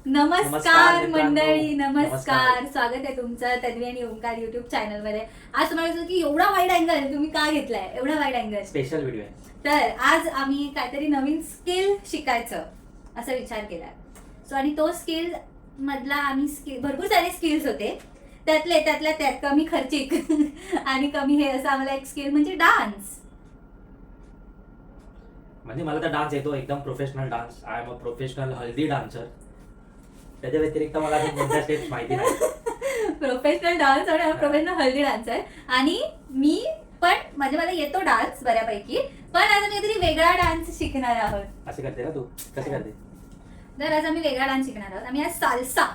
नमस्कार मंडळी, नमस्कार. स्वागत आहे तुमचं तन्वी आणि ओंकार युट्यूब चॅनल मध्ये. आज तुम्हाला सांगतो की एवढा वाईड अँगल तुम्ही का घेतलाय, एवढा वाईड अँगल स्पेशल व्हिडिओ आहे. तर आज आम्ही काहीतरी नवीन स्किल शिकायचं असा विचार केला. सो आणि तो स्किल मधला आम्ही भरपूर सारे स्किल्स होते, त्यातल्या त्यात कमी खर्चिक आणि कमी हे असं आम्हाला एक स्किल म्हणजे डान्स. म्हणजे मला तर डान्स येतो, एकदम professional dance. I am a professional haldi dancer. त्याच्या व्यतिरिक्त मला कोणत्या स्टेप्स माहिती नाही. प्रोफेशनल डान्स आणि प्रोफेशनल हल्दी डान्सर. आणि मी पण मला येतो डान्स बऱ्यापैकी, पण आज आम्ही काहीतरी वेगळा डान्स शिकणार आहोत. असे करते ना तू? कसे करते? तर आज आम्ही वेगळा डान्स शिकणार आहोत. आम्ही आज साल्सा,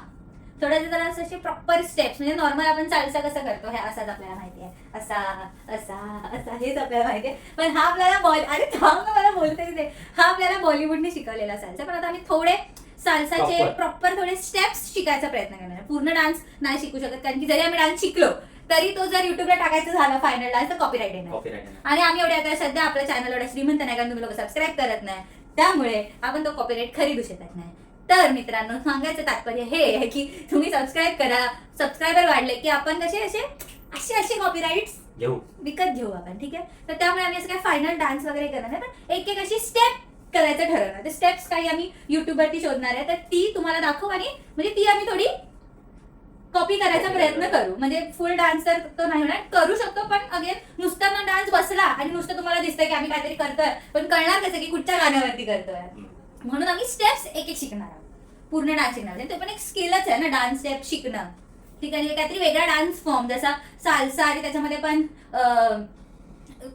थोड्याशा जरा असे प्रॉपर स्टेप्स, म्हणजे नॉर्मल आपण साल्सा कसं करतो हे असाच आपल्याला माहिती आहे, असा असा असा हेच आपल्याला माहिती आहे. पण हा आपल्याला अरे थांब ना, मला बोलते ते, हा आपल्याला बॉलिवूडने शिकवलेला साल्सा. पण आता आम्ही थोडे साल्साचे प्रॉपर थोडे स्टेप्स शिकायचा प्रयत्न करणार. पूर्ण डान्स नाही शिकू शकत, कारण की जरी आम्ही डान्स शिकलो तरी तो जर युट्यूबला टाकायचं झाला फायनल डान्स तर कॉपीराईट येणार. आणि आम्ही एवढे आता सध्या आपल्या चॅनल एवढा श्रीमंत नाही, कारण तुम्ही लोक सबस्क्राईब करत नाही, त्यामुळे आपण तो कॉपीराईट खरीदू शकत नाही. तर मित्रांनो, सांगायचं तात्पर्य हे आहे की तुम्ही सबस्क्राईब करा. सबस्क्रायबर वाढले की आपण कसे असे कॉपीराईट्स विकत घेऊ आपण, ठीक आहे. तर त्यामुळे आम्ही असं काय फायनल डान्स वगैरे करणार नाही, पण एक अशी स्टेप करायचं ठरवणार. ते स्टेप्स काही आम्ही युट्यूबवरती शोधणार आहे, तर ती तुम्हाला दाखवू आणि म्हणजे ती आम्ही थोडी कॉपी करायचा प्रयत्न करू. म्हणजे फुल डान्स तर तो नाही होणार, करू शकतो, पण अगेन नुसता मग डान्स बसला आणि नुसतं तुम्हाला दिसतंय की आम्ही काहीतरी करतोय, पण कळणार कसं की कुठच्या गाण्यावरती करतोय. म्हणून आम्ही स्टेप्स एक शिकणार आहोत, पूर्ण डान्स शिकणार. ते पण एक स्किलच आहे ना, डान्स स्टेप शिकणं, ठीक आहे. काहीतरी वेगळा डान्स फॉर्म जसा साल्सा, आणि त्याच्यामध्ये पण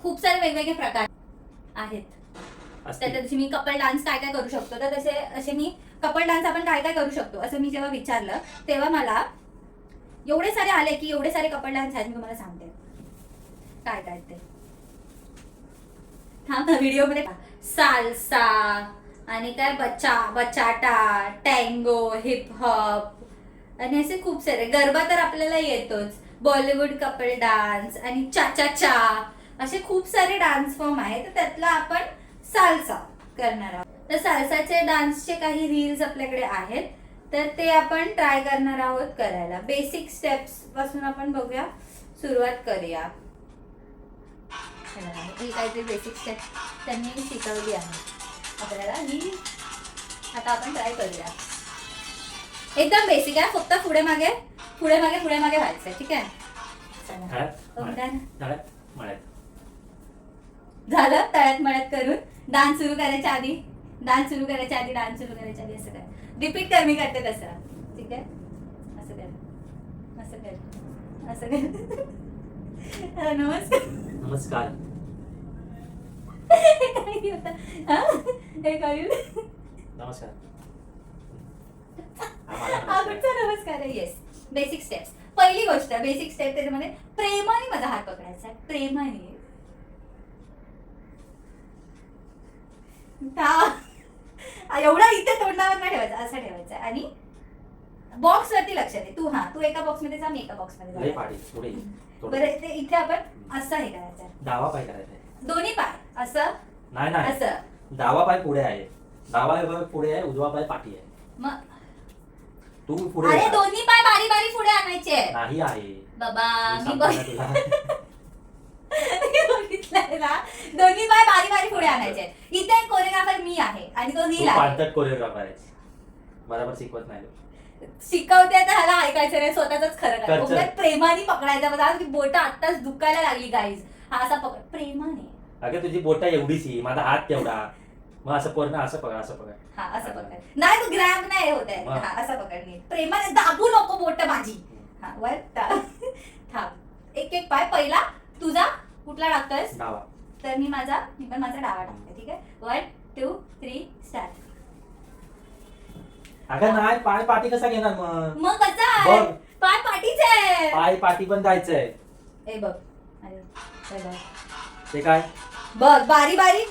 खूप सारे वेगवेगळे प्रकार आहेत. त्याच्यात मी कपल डान्स काय काय करू शकतो, तर असे मी कपल डान्स आपण काय काय करू शकतो असं मी जेव्हा विचारलं तेव्हा मला एवढे सारे आले की एवढे सारे कपल डान्स आहेत. मी तुम्हाला सांगते काय काय ते. हा व्हिडिओ मध्ये साल्सा आणि काय बचाटा, टँगो, हिप हॉप आणि असे खूप सारे. गरबा तर आपल्याला येतोच, बॉलिवूड कपल डान्स आणि चा असे खूप सारे डान्स फॉर्म आहेत. तर त्यातला आपण साल्सा करणार आहोत. तर साल्साचे डान्सचे काही रील्स आपल्याकडे आहेत, तर ते आपण ट्राय करणार आहोत करायला. बेसिक स्टेप्स पासून आपण बघूया, सुरुवात करूया. ही काहीतरी बेसिक स्टेप त्यांनी शिकवली आहे आपल्याला, ही आता आपण ट्राय करूया. एकदम बेसिक आहे, फक्त पुढे मागे व्हायचंय, ठीक आहे. झालं तळ्यात मळ्यात करून. डान्स सुरू करायच्या आधी असं कर. रिपीट कर, मी करते तसं, ठीक आहे. असं कर. नमस्कार. हे करू. नमस्कार. हा कुठचा नमस्कार आहे. Yes, basic steps. पहिली गोष्ट बेसिक स्टेप, त्याच्यामध्ये प्रेमाने माझा हात पकडायचा आहे, प्रेमाने. एवढा इथे तोंडावर नाही ठेवायचं, असं ठेवायचं. आणि बॉक्स वरती लक्ष दे. तू एका बॉक्स मध्ये जा, मी एका बॉक्स मध्ये जा. बरं, ते इथे आपण असं हे करायचं. डावा पाय करायचा, दोन्ही पाय असं नाही असं. डावा पाय पुढे आहे, डावा पाय पुढे आहे, उजवा पाय पाठी आहे. मग तू पुढे. अरे दोन्ही पाय बारी बारी पुढे आणायचे. नाही आहे बाबा, मी बघितलंय ना, दोन्ही पाय बारी बारी पुढे आणायचे. इथे कोरिओग्राफर मी आहे आणि तो नील आहे. कोरिओग्राफर आहे, बरोबर शिकवत नाही. शिकवते तर ह्याला ऐकायचं नाही, स्वतःच खरं करायचं. प्रेमाने पकडायचा. बघा बोट आत्ताच दुखायला लागली गाईज. हा असा पकड प्रेमाने. अगं तुझी बोट एवढीची, माझा हात तेवढा. मग असं पूर्ण असं पकड. हा असं पकड. नाही, तू ग्रॅब नाही होत आहे. हा असं पकड. प्रेमाने दाबू नको बोट माझी. हा वर थांब. एक पाय. पहिला तुझा कुठला टाकतोयस? डावा. तर मी पण माझा डावा टाकते, ठीक आहे. 1 2 3 स्टार्ट. अगं नाही, पाय पाठी कसा घेणार मग कसा आहे? पाय पाठीच आहे. पाय पाठी पण जायचंय. ए बघ. अरे ते काय बघ, बारी बारी.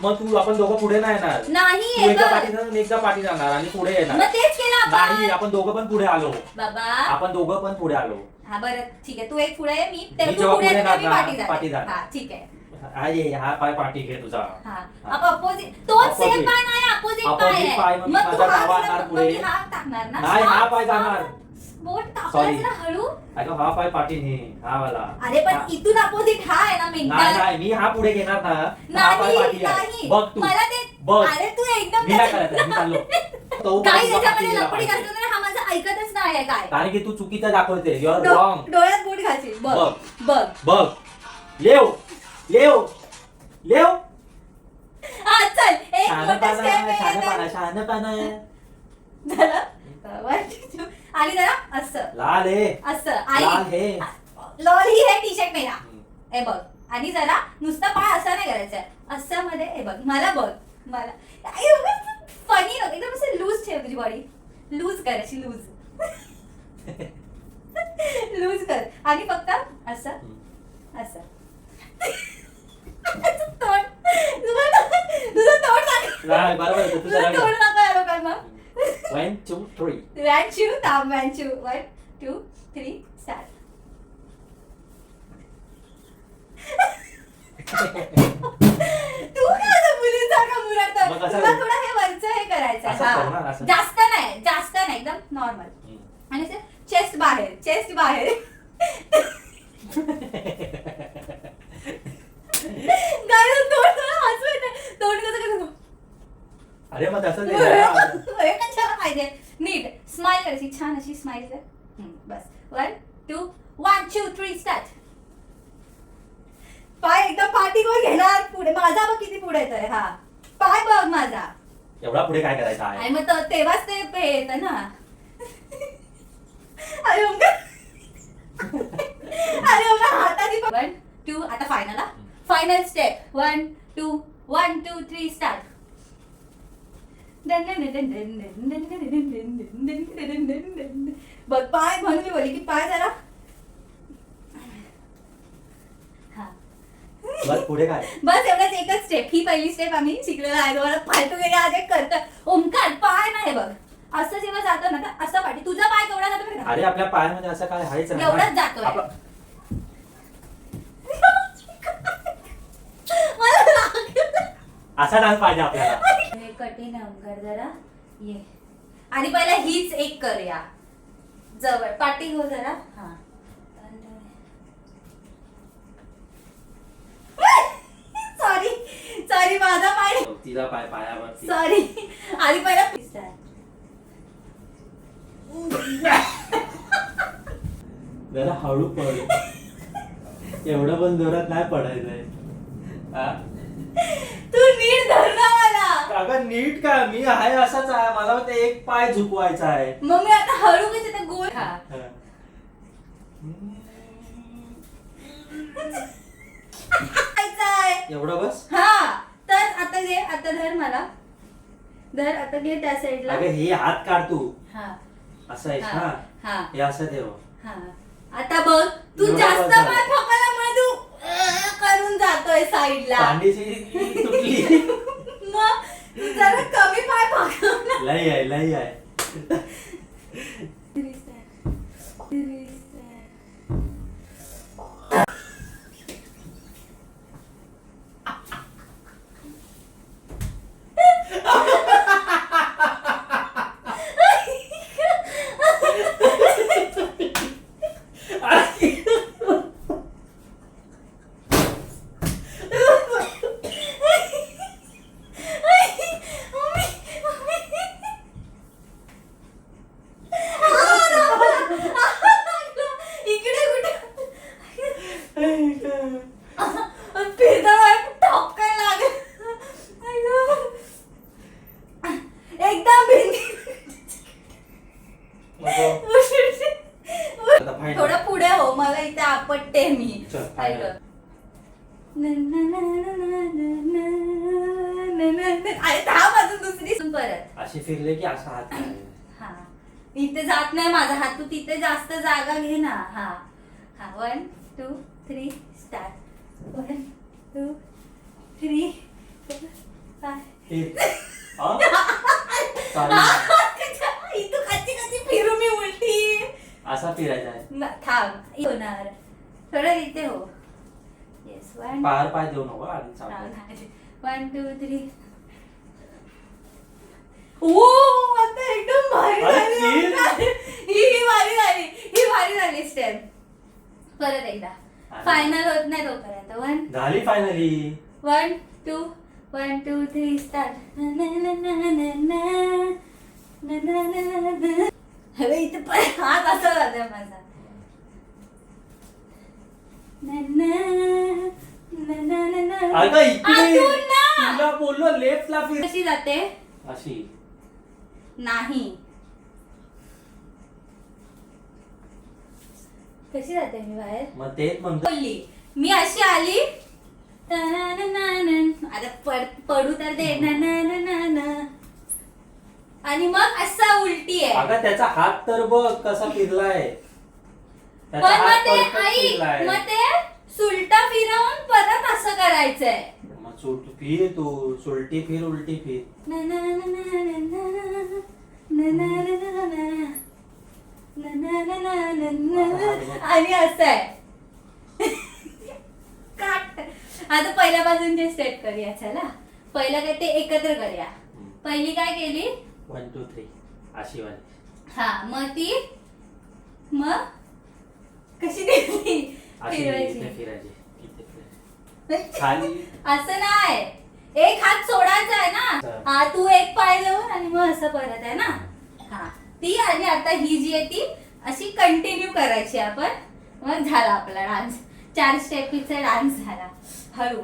मग तू आपण दोघं पुढे नाही येणार. नाही, एकदा पाठी जाणार आणि पुढे येणार. मग तेच केलं आपण. नाही, आपण दोघं पण पुढे आलो बाबा. आपण दोघं पण पुढे आलो. हा बरं, ठीक आहे. तू एक पुढे आहे, मी पुढे पाठी जाणार. हा ठीक आहे. हा पाय पाठी घे तुझा. हा अपोजिट तोच सेम Opposite. पाय नाही अपोजिट पाय Opposite आहे. पाय, मग मग तू माझा हा डावा केला, हात मग पुढे. मी हा टाकणार ना. नाही, हा पाय जाणार. बोट Sorry. टाकलास ना हळू. अगं हा पाय पाठी ने, हा वाला. अरे पण हा. इथून अपोजिट हा आहे ना नाही मेंटल. नाही, मी हा पुढे घेणार ना. हा पाय नाही पाठी आहे. नाही बघ तू. मला ते बघ. अरे तू एकदम मी काय करायचं, मी चाललो. तो पाय काही तुझा त्याच्यामध्ये पाठी गेला लपडी पाहिजे. घालतो ना हा माझा ऐकतच नाही आहे काय. कारण की तू चुकीचं दाखवते. You are wrong. डोळ्यात बोट घालशील बघ बघ. बघ बघ. लेव. हा चल एक मोठा स्टेप शहाणपणा. झालं आणि जरा असं लाल है. असं लाल आणि है. लॉल ही है टी शर्ट मेरा. हे बघ आणि जरा नुसता पाय असा नाही करायचा असं मध्ये हे बघ मला बघ मला फनी एकदम असं लूज ठेव तुझी बॉडी लूज कर अशी लूज लूज कर आणि फक्त असं असं तोंड तुझं तोंड नाही, बरोबर आहे, तुझं लग्न. तोंड नका या लोकांना 1 2 3. वॅन्चू थांब वॅन्चू 1 2 3 स्टार्ट. तू काय असं मुलीसारखा मुरडतो? मग कसं तुला करू? थोडं हे वरचं हे करायचं असं हा. कर ना, असं. जास्त नाही एकदम नॉर्मल आणि चेस्ट बाहेर गायब तोंड हसू येतं. तोंड कसं कसं अरे मग तसं दे. हे कशाला पाहिजे नीट स्माइल करायची छान अशी स्माइल कर बस 1 2 1 2 3 स्टार्ट. पाय एकदम पाठीवर घेणार पुढे माझा बघ किती पुढे येतोय हा पाय बघ माझा एवढा पुढे काय करायचं आहे? आणि मग तेव्हाच ते येतं ना. अरे हाताची 1 2 आता फायनल स्टेप 1 2 1 2 3 स्टार्ट. बघ पाय म्हणून मी बोलली की पाय जरा बस पुढे काय? बस एवढंच एकच स्टेप ही पहिली स्टेप आम्ही शिकलेलो आहे. तुम्हाला फालतू गेले आज एक करतं ओमकार पाय नाही बघ असं जेव्हा जातो ना तर असं पाठी तुझा पाय केवढा जातो बरं का? अरे आपल्या पायामध्ये असं काय आहेच नाही. एवढाच जातोय. आपला- मला लागलं. असा डान्स पाहिजे आपल्याला. हे कठीण आहे ओमकार जरा ये आणि पहिला हीच एक करूया जवळ पाठी हो जरा हा सॉरी माझा पाय तिला पायावरती. सॉरी आणि पहिला जरा हळू पड. एवढं पण जोरात नाही पडायचंय. हा? तू नीट धर ना मला. अगं नीट काय, मी आहे असाच आहे. मला वाटतं एक पाय झुकवायचा आहे. मग मी आता हळू कशी ते गोल हा. एवढं बस. हा तर आता धर मला धर आता घे त्या साईडला. अगं हे हात काढ तू. हा असं आहेस हा, ना. हा. हे असं ठेव. हा आता बघ तू एवढा जास्त बस झाला. पाय ठोकायला तू करून जातोय साईडला. पांडीची तुटली. मग तू जरा कमी पाय ठोकव ना. लई आहे. इकडे कुठे फिरता ठोकायला लागेल. एकदम भिंती थोडं पुढे हो मला इथे आपटते मी. चल, ऐक. अरे थांब अजून दुसरी परत अशी फिरले की असा हात करायचा. हा इथे जात नाही माझा हात तू तिथे जास्त जागा घे ना. हा हा 1 2 3 स्टार्ट 1 2 3 इथं कशी कशी फिरू मी उलटी. असा फिरायचा आहे. थांब होणार थोडं इथे हो. येस 1 पायावर पाय देऊ नको आधी चाल. 1 2 3. ओ आता एकदम भारी अरे, झाली. ही भारी झाली स्टेप. परत एकदा फायनल होत नाही तोपर्यंत. 1 झाली फायनली. 1 2 1 2 3 स्टार्ट. हवे इथे पण हात असा जातोय माझा. अगं इकडे आतून ना. तुला बोललो लेफ्टला फिर. कशी जाते अशी नाही. कशी जाते मी बाहेर मग तेच म्हणतो. बोलली मी अशी आली. आता पडू तर दे आणि मग असा उलटी आहे. अगं त्याचा हात तर बघ कसा फिरलाय. पण त्याचा हात मग ते perfect आई फिरलाय. मग ते सुलटा फिरवून परत असं करायचंय. मग फिर तू सुलटी फिर उलटी फिर. आणि असं आहे. काट. आता पहिल्यापासून जे स्टेप करूया. चला पहिलं काय ते एकत्र करूया. पहिली काय केली 1 2 3 अशी वाली. हा मग ती मग कशी दिली अशी फिरवायची. इथे फिरायची इथे फिरायची. खाली असं नाही. एक हात सोडायचा आहे ना. हा तू एक पाय लावून आणि मग असं परत आहे ना. हा ती आणि आता ही जी आहे ती अशी कंटिन्यू करायची आपण. मग झाला आपला डान्स. 4 स्टेपचा डान्स झाला. हळू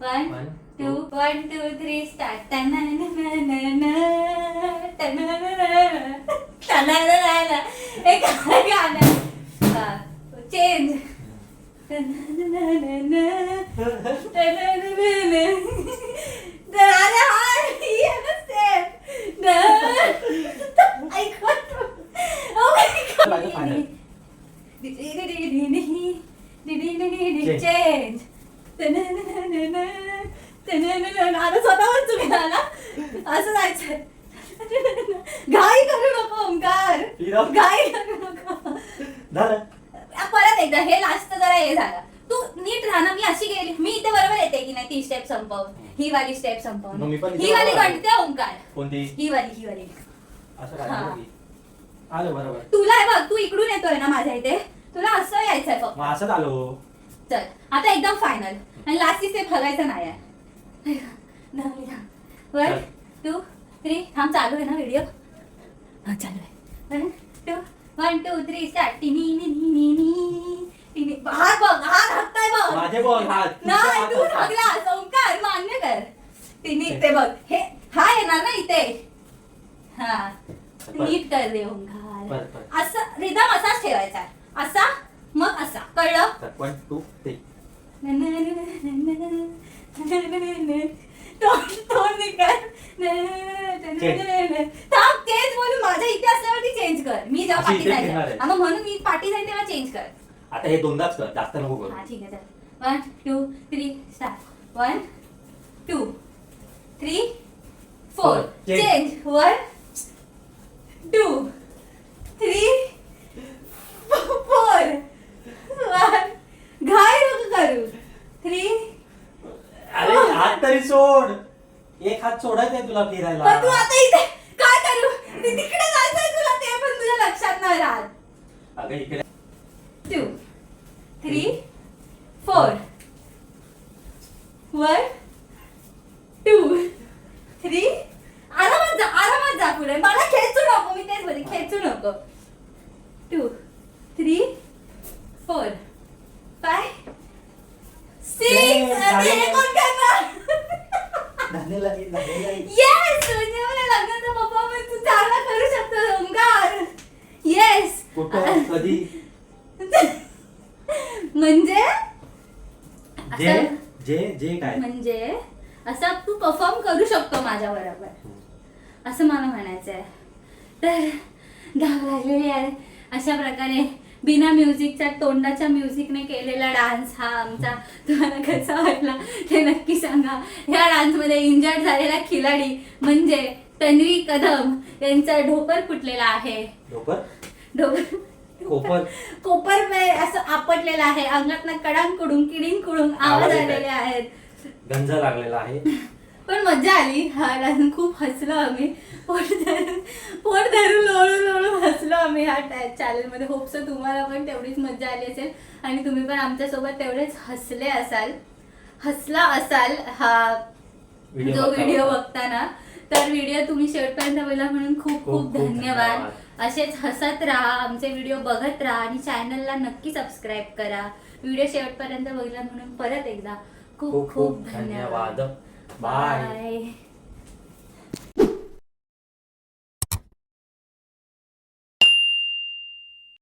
1 2 1 2 3 स्टार्ट. एक गाणं चेंज. चेंज. आता स्वतःवर चुकला ना. असं जायचं. घाई करू नको ओंकार. घाई करू नको. झालं. परत एकदा हे लास्ट जरा हे झालं. तू नीट राहा ना. मी अशी गेली. मी इथे बरोबर येते की नाही. ती स्टेप संपवून ही वाली स्टेप मग संपवून मी पण इथे ही वाली बरोबर आहे. गणते ओंकार. कोणती ही वाली असं हा. काय आलं बरोबर. तुला हे बघ तू इकडून येतोय ना माझ्या इथे. तुला असं यायचंय फक्त. मग असंच आलो. चल आता एकदम फायनल आणि लास्ट स्टेप हलायचं नाही आहे. 1 2 3 थांब. चालू आहे ना व्हिडिओ. हा चालू आहे. 1 2 3 स्टार्ट. हात बघ. हात हाकताय बघ. माझे बघ हात. नाही तू लागला. ओंकार मान्य कर. तिने इथे बघ. हे हा येणार ना इथे. हा नीट कर रे ओंकार. असं रिदम असाच ठेवायचा. असा मग असा. कळलं 1 2 3 तोंड निघाल. थांब तेच बोलू. माझ्या इथे असल्यावरती चेंज कर. मी जेव्हा अशी पाठी इथे घेणार जायचं आहे. मग म्हणून मी पाठी जाईन तेव्हा चेंज कर. आता हे दोनदाच कर जास्त नको करू. हा ठीक आहे चल. 1 2 3 स्टार्ट. 1 2 3 4 चेंज. 1 2 3 4 1 घाई नको करू. 3 अरे हात तरी सोड. एक हात सोडायचा आहे तुला फिरायला. पण तू आता इथे काय करू. तिकडे जायचंय तुला ते पण तुझ्या लक्षात नाही राहत. अगं इकडे 2 3 4 1 2 3 आरामात जा पुढे. मला खेचू नको. मी तेच बोलते खेचू नको. 2 3 4 5 6 अरे कोण करणार. येस म्हणजे मला लग्नाचा परफॉर्मन्स तू चांगला करू शकतो ओंकार. येस कुठं कधी म्हणजे जे असं- जे जे काय म्हणजे असं तू परफॉर्म करू शकतो माझ्या बरोबर असं मला म्हणायचंय. तर धाव लागलेली आहे. अशा प्रकारे बिना म्युझिकच्या तोंडाच्या म्युझिकने केलेला डान्स हा आमचा तुम्हाला कसा वाटला ते नक्की सांगा. ह्या डान्समध्ये इंजर्ड झालेला खिलाडी म्हणजे तन्वी कदम यांचा ढोपर फुटलेला आहे. ढोपर ढोपर कोपर असं आपटलेलं आहे, अंगातनं कडांग कुडून किडिंग कुडून आवाज आलेले आहेत, गंज लागलेला आहे. पण मजा आली. हा डान्स खूप हसलो आम्ही, पोट धरून लोळू हसलो आम्ही ह्या चॅनल मध्ये. होप सो तुम्हाला पण तेवढीच मजा आली असेल आणि तुम्ही पण आमच्यासोबत तेवढेच हसला असाल हा जो व्हिडिओ बघताना. तर व्हिडिओ तुम्ही शेवटपर्यंत बघितला म्हणून खूप खूप धन्यवाद. असेच हसत राहा, आमचे व्हिडिओ बघत राहा आणि चॅनलला नक्की सबस्क्राईब करा. व्हिडिओ शेवटपर्यंत बघितला म्हणून परत एकदा खूप खूप धन्यवाद. बाय. बाय.